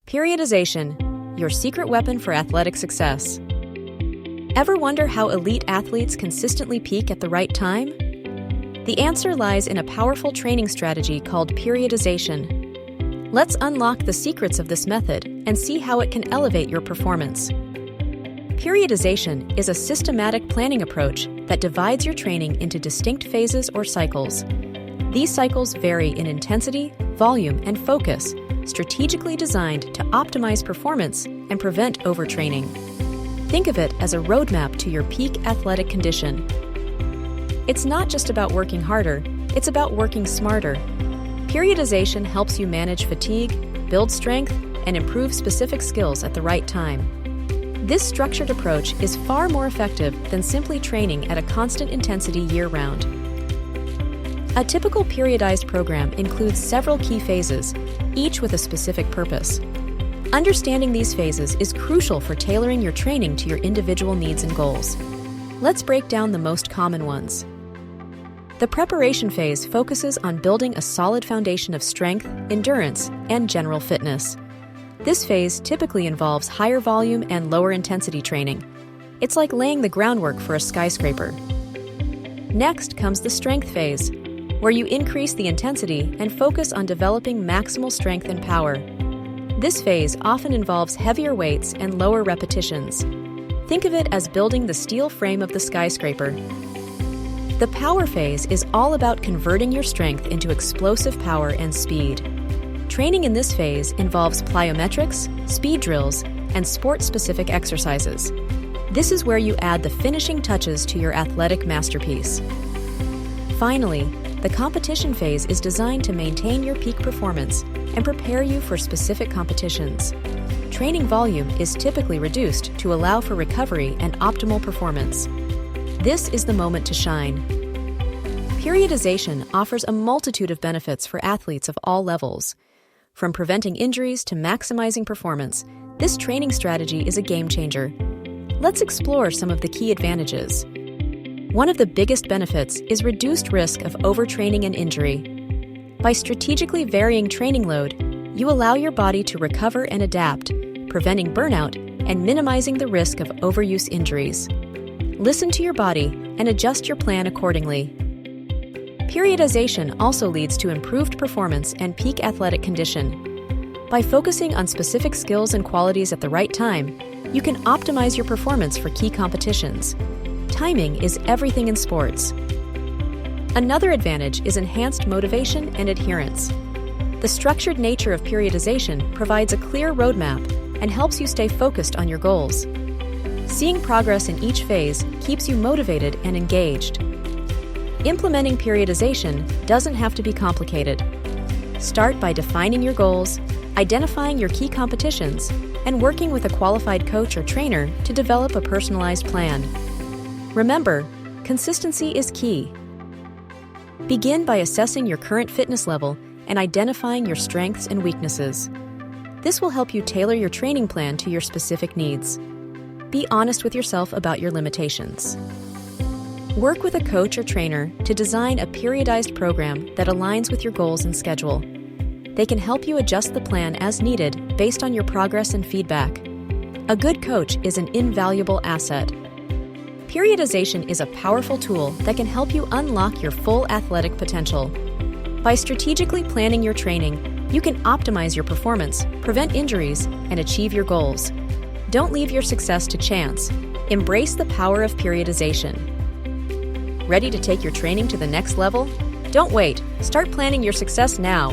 Periodization, your secret weapon for athletic success. Ever wonder how elite athletes consistently peak at the right time? The answer lies in a powerful training strategy called periodization. Let's unlock the secrets of this method and see how it can elevate your performance. Periodization is a systematic planning approach that divides your training into distinct phases or cycles. These cycles vary in intensity, volume, and focus, strategically designed to optimize performance and prevent overtraining. Think of it as a roadmap to your peak athletic condition. It's not just about working harder, it's about working smarter. Periodization helps you manage fatigue, build strength, and improve specific skills at the right time. This structured approach is far more effective than simply training at a constant intensity year-round. A typical periodized program includes several key phases, each with a specific purpose. Understanding these phases is crucial for tailoring your training to your individual needs and goals. Let's break down the most common ones. The preparation phase focuses on building a solid foundation of strength, endurance, and general fitness. This phase typically involves higher volume and lower intensity training. It's like laying the groundwork for a skyscraper. Next comes the strength phase, where you increase the intensity and focus on developing maximal strength and power. This phase often involves heavier weights and lower repetitions. Think of it as building the steel frame of the skyscraper. The power phase is all about converting your strength into explosive power and speed. Training in this phase involves plyometrics, speed drills, and sport-specific exercises. This is where you add the finishing touches to your athletic masterpiece. Finally, the competition phase is designed to maintain your peak performance and prepare you for specific competitions. Training volume is typically reduced to allow for recovery and optimal performance. This is the moment to shine. Periodization offers a multitude of benefits for athletes of all levels. From preventing injuries to maximizing performance, this training strategy is a game changer. Let's explore some of the key advantages. One of the biggest benefits is reduced risk of overtraining and injury. By strategically varying training load, you allow your body to recover and adapt, preventing burnout and minimizing the risk of overuse injuries. Listen to your body and adjust your plan accordingly. Periodization also leads to improved performance and peak athletic condition. By focusing on specific skills and qualities at the right time, you can optimize your performance for key competitions. Timing is everything in sports. Another advantage is enhanced motivation and adherence. The structured nature of periodization provides a clear roadmap and helps you stay focused on your goals. Seeing progress in each phase keeps you motivated and engaged. Implementing periodization doesn't have to be complicated. Start by defining your goals, identifying your key competitions, and working with a qualified coach or trainer to develop a personalized plan. Remember, consistency is key. Begin by assessing your current fitness level and identifying your strengths and weaknesses. This will help you tailor your training plan to your specific needs. Be honest with yourself about your limitations. Work with a coach or trainer to design a periodized program that aligns with your goals and schedule. They can help you adjust the plan as needed based on your progress and feedback. A good coach is an invaluable asset. Periodization is a powerful tool that can help you unlock your full athletic potential. By strategically planning your training, you can optimize your performance, prevent injuries, and achieve your goals. Don't leave your success to chance. Embrace the power of periodization. Ready to take your training to the next level? Don't wait. Start planning your success now.